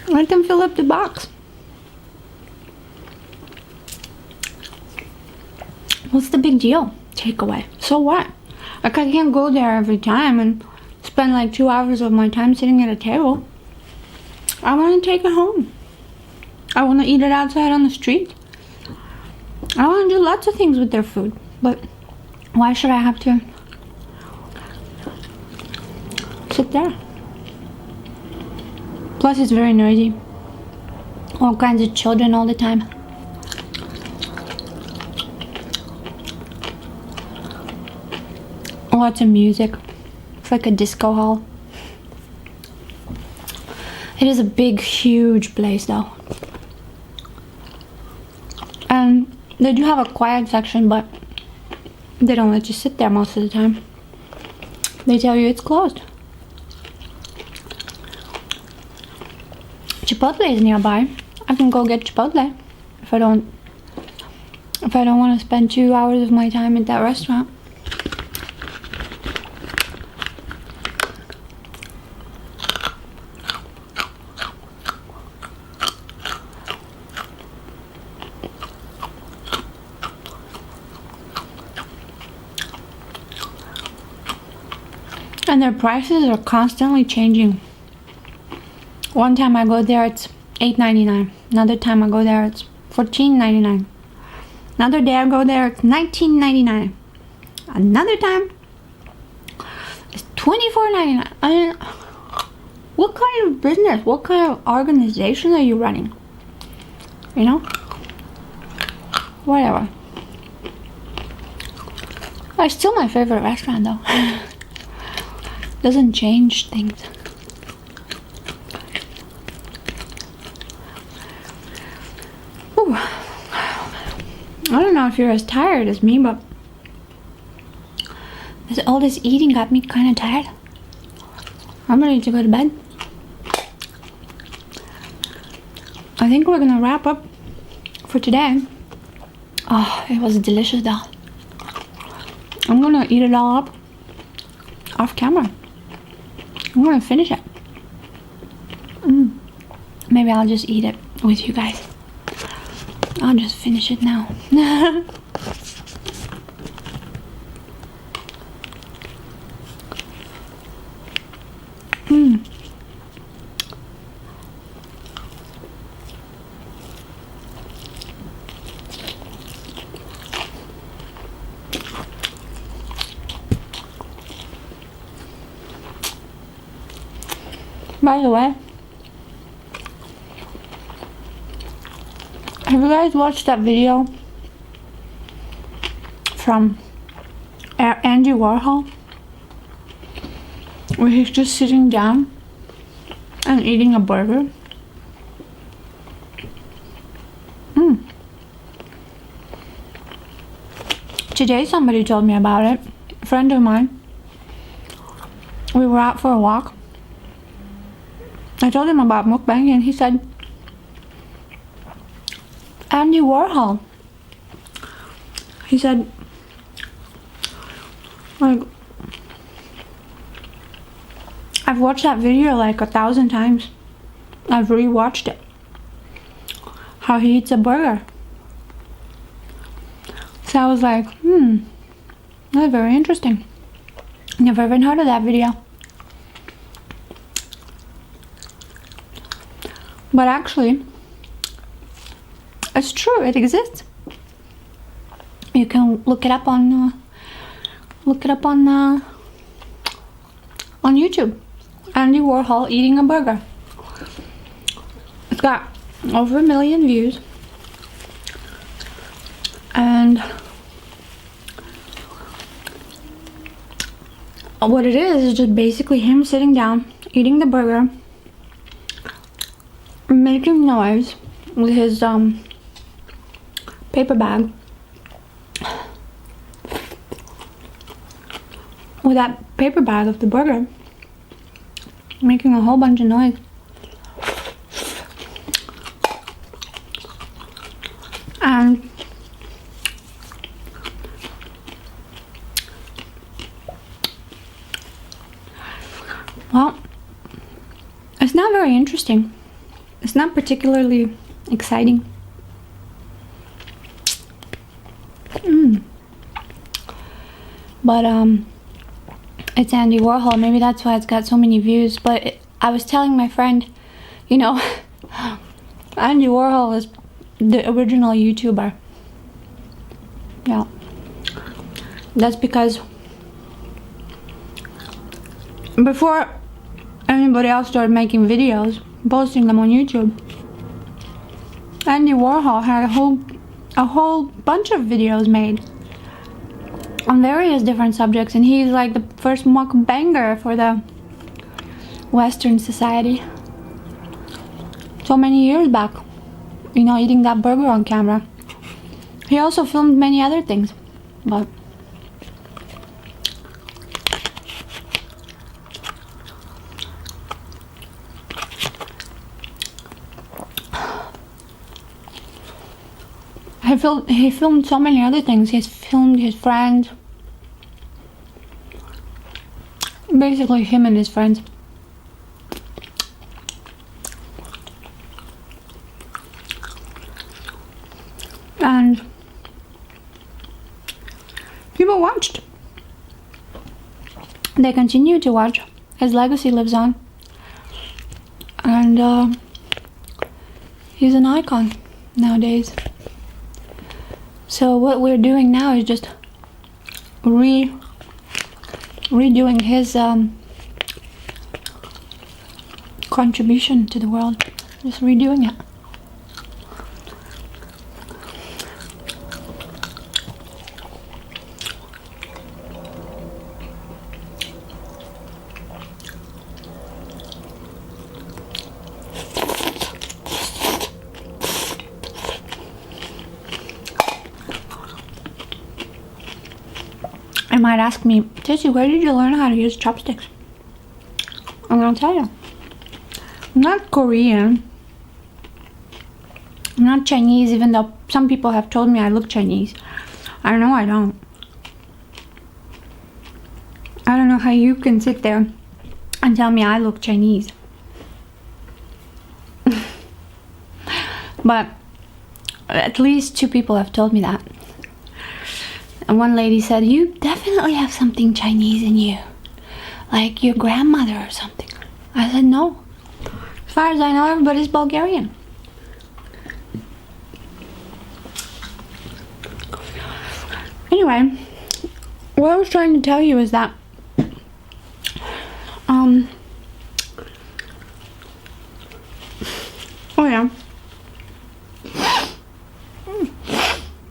Let them fill up the box. What's the big deal? Takeaway. So what? Like, I can't go there every time and spend like 2 hours of my time sitting at a table. I want to take it home. I want to eat it outside on the street. I want to do lots of things with their food. But why should I have to sit there? Plus, it's very noisy. All kinds of children all the time. Lots of music. It's like a disco hall. It is a big, huge place though. And they do have a quiet section, but they don't let you sit there most of the time. They tell you it's closed. Chipotle is nearby. I can go get Chipotle if I don't want to spend 2 hours of my time at that restaurant. And their prices are constantly changing. One time I go there, it's $8.99. Another time I go there, it's $14.99. Another day I go there, it's $19.99. Another time, it's $24.99. I mean, what kind of business, what kind of organization are you running? You know? Whatever. It's still my favorite restaurant though. Doesn't change things. Ooh. I don't know if you're as tired as me, but all this eating got me kind of tired. I'm ready to go to bed. I think we're gonna wrap up for today. Oh, it was delicious though. I'm gonna eat it all up off camera. I'm gonna finish it. Maybe I'll just eat it with you guys. I'll just finish it now. By the way, have you guys watched that video from Andy Warhol where he's just sitting down and eating a burger? Today somebody told me about it. A friend of mine. We were out for a walk. I told him about mukbang and he said, Andy Warhol. He said, like, I've watched that video like 1,000 times. I've rewatched it. How he eats a burger. So I was like, that's very interesting. Never even heard of that video. But actually, it's true. It exists. You can look it up on YouTube. Andy Warhol eating a burger. It's got over 1 million views, and what it is just basically him sitting down, eating the burger, making noise with his paper bag, with that paper bag of the burger, making a whole bunch of noise. And well, it's not very interesting. It's not particularly exciting. But it's Andy Warhol. Maybe that's why it's got so many views. But I was telling my friend, you know, Andy Warhol is the original YouTuber. Yeah. That's because before anybody else started making videos, posting them on YouTube, Andy Warhol had a whole bunch of videos made on various different subjects, and he's like the first mukbanger for the Western society. So many years back, you know, eating that burger on camera. He also filmed many other things, but he filmed so many other things. He's filmed his friends. Basically him and his friends. And people watched. They continue to watch. His legacy lives on. And he's an icon nowadays. So what we're doing now is just redoing his contribution to the world. Just redoing it. You might ask me, Tsetsi, where did you learn how to use chopsticks? I'm gonna tell you. I'm not Korean. I'm not Chinese, even though some people have told me I look Chinese. I know I don't. I don't know how you can sit there and tell me I look Chinese. But at least 2 people have told me that. And one lady said, you definitely have something Chinese in you. Like your grandmother or something. I said, no. As far as I know, everybody's Bulgarian. Anyway, what I was trying to tell you is that oh yeah.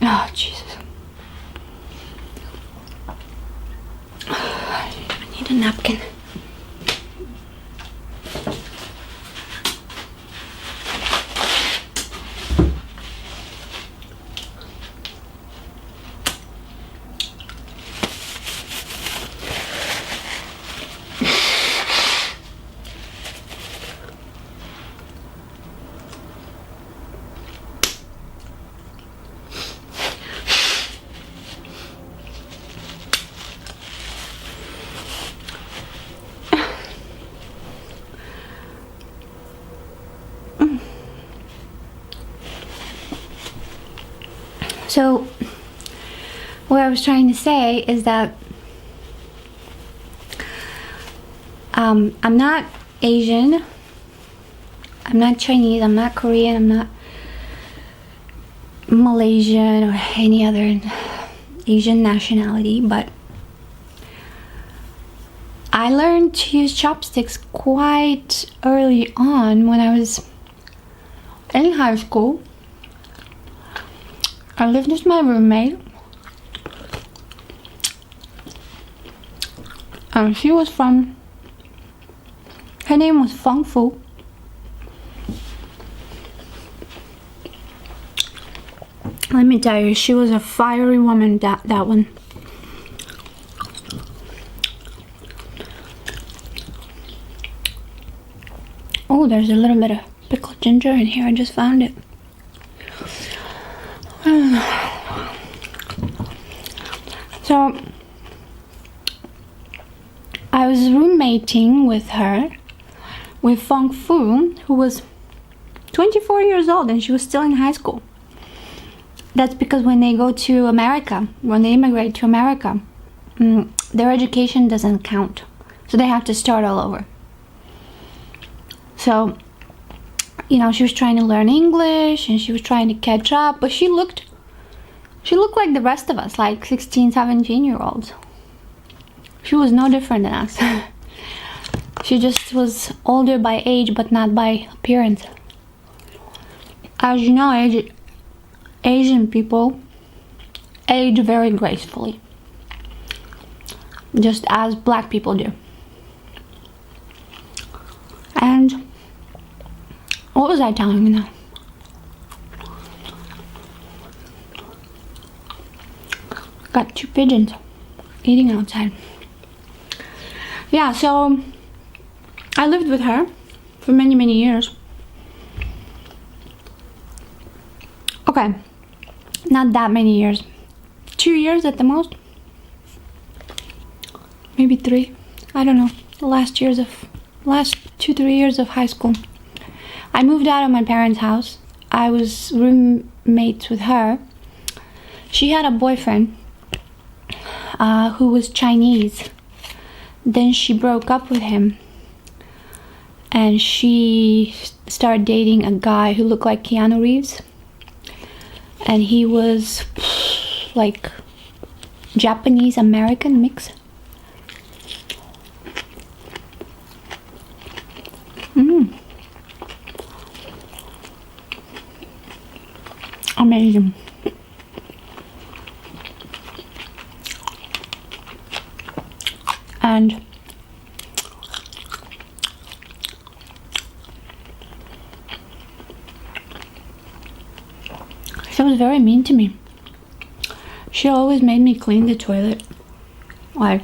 Oh Jesus. I need a napkin. So, what I was trying to say is that I'm not Asian, I'm not Chinese, I'm not Korean, I'm not Malaysian or any other Asian nationality, but I learned to use chopsticks quite early on when I was in high school. I lived with my roommate. She was from, her name was Feng Fu. Let me tell you, she was a fiery woman, that one. Oh, there's a little bit of pickled ginger in here. I just found it. So I was roommating with her, with Feng Fu, who was 24 years old, and she was still in high school. That's because when they go to America, when they immigrate to America, their education doesn't count. So they have to start all over. So, you know, she was trying to learn English and she was trying to catch up, but she looked like the rest of us, like 16, 17-year-olds. She was no different than us. She just was older by age, but not by appearance. As you know, Asian people age very gracefully, just as black people do. And what was I telling you now? Got 2 pigeons eating outside. Yeah, so I lived with her for many years. Okay, not that many years. 2 years at the most. Maybe 3. I don't know. The last 2-3 years of high school. I moved out of my parents' house. I was roommates with her. She had a boyfriend who was Chinese. Then she broke up with him. And she started dating a guy who looked like Keanu Reeves. And he was like Japanese-American mix. Amazing. And she was very mean to me. She always made me clean the toilet, like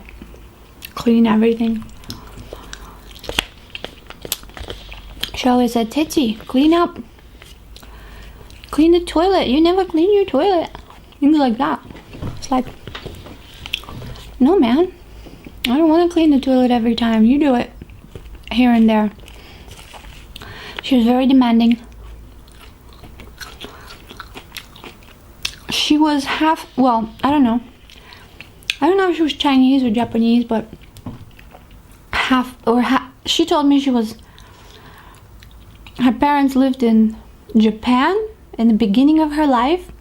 clean everything. She always said, "Tsetsi, clean up. Clean the toilet. You never clean your toilet." Things like that. It's like, no man, I don't want to clean the toilet every time. You do it here and there. She was very demanding. She was half, well, I don't know if she was Chinese or Japanese, but half, she told me her parents lived in Japan in the beginning of her life,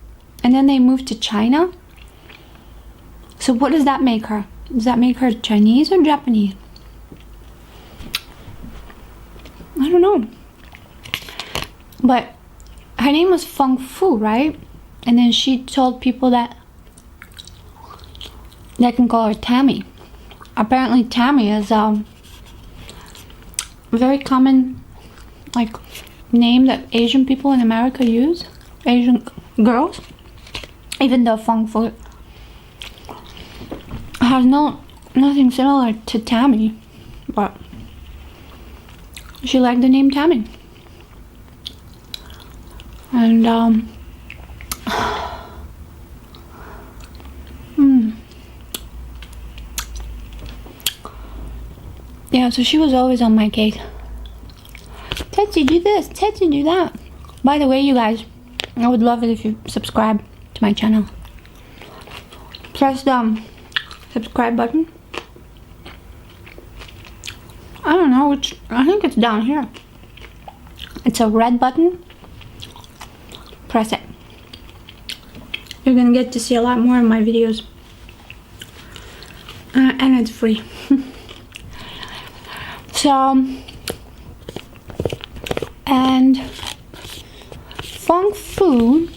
and then they moved to China. So what does that make her? Does that make her Chinese or Japanese? I don't know. But her name was Feng Fu, right? And then she told people that they can call her Tammy. Apparently Tammy is a very common like name that Asian people in America use. Asian girls. Even though Feng Fu has nothing similar to Tammy, but she liked the name Tammy. And yeah, so she was always on my case. Tsetsi, do this. Tsetsi, do that. By the way, you guys, I would love it if you subscribe to my channel. Press the subscribe button. I don't know which, I think it's down here. It's a red button. Press it. You're gonna get to see a lot more of my videos. And it's free. So, and Feng Fu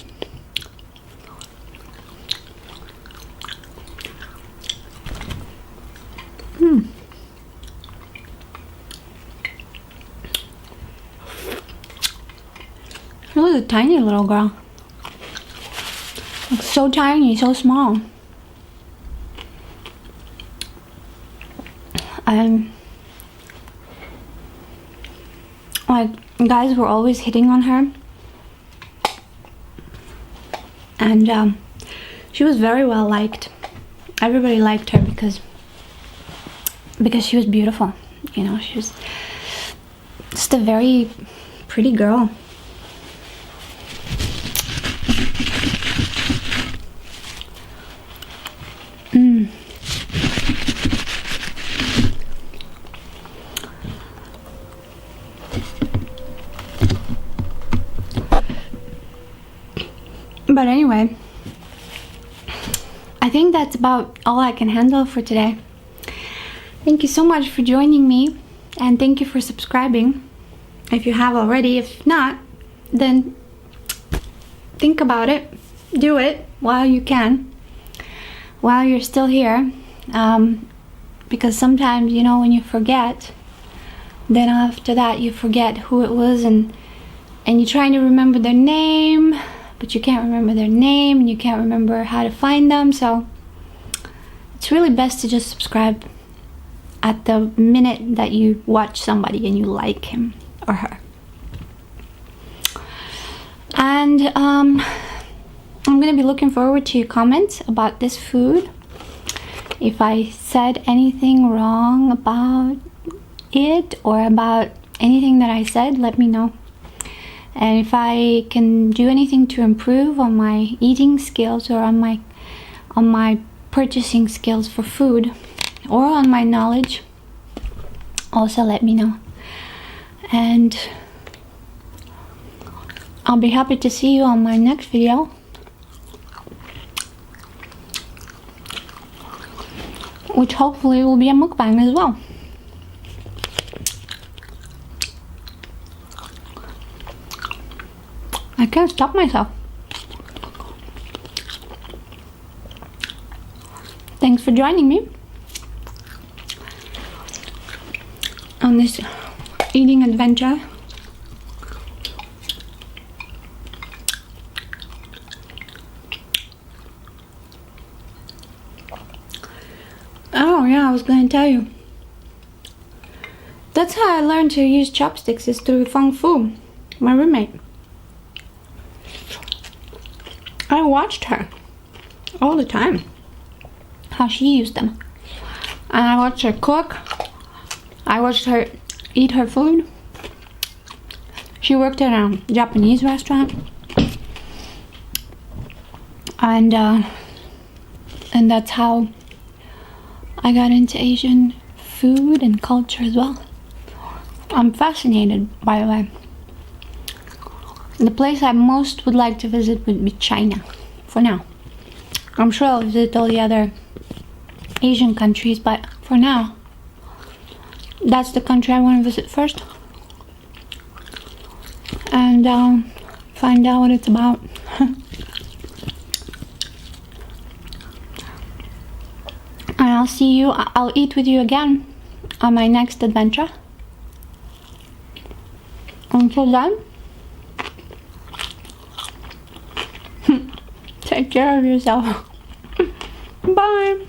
She was a tiny little girl. Like, so tiny, so small. And like, guys were always hitting on her. And she was very well liked. Everybody liked her because she was beautiful. You know, she was just a very pretty girl. But anyway, I think that's about all I can handle for today. Thank you so much for joining me, and thank you for subscribing if you have already. If not, then think about it. Do it while you can, while you're still here, because sometimes, you know, when you forget, then after that you forget who it was, and you're trying to remember their name, but you can't remember their name, and you can't remember how to find them. So it's really best to just subscribe at the minute that you watch somebody and you like him or her. And I'm gonna be looking forward to your comments about this food. If I said anything wrong about it or about anything that I said, let me know. And if I can do anything to improve on my eating skills or on my purchasing skills for food or on my knowledge, also let me know. And I'll be happy to see you on my next video. Which hopefully will be a mukbang as well. I can't stop myself. Thanks for joining me on this eating adventure. Oh yeah, I was going to tell you. That's how I learned to use chopsticks, is through Feng Fu, my roommate. I watched her all the time, how she used them. And I watched her cook. I watched her eat her food. She worked at a Japanese restaurant. And that's how I got into Asian food and culture as well. I'm fascinated, by the way. The place I most would like to visit would be China, for now. I'm sure I'll visit all the other Asian countries, but for now, that's the country I want to visit first. And find out what it's about. And I'll see you, I'll eat with you again on my next adventure. Until then, take care of yourself. Bye.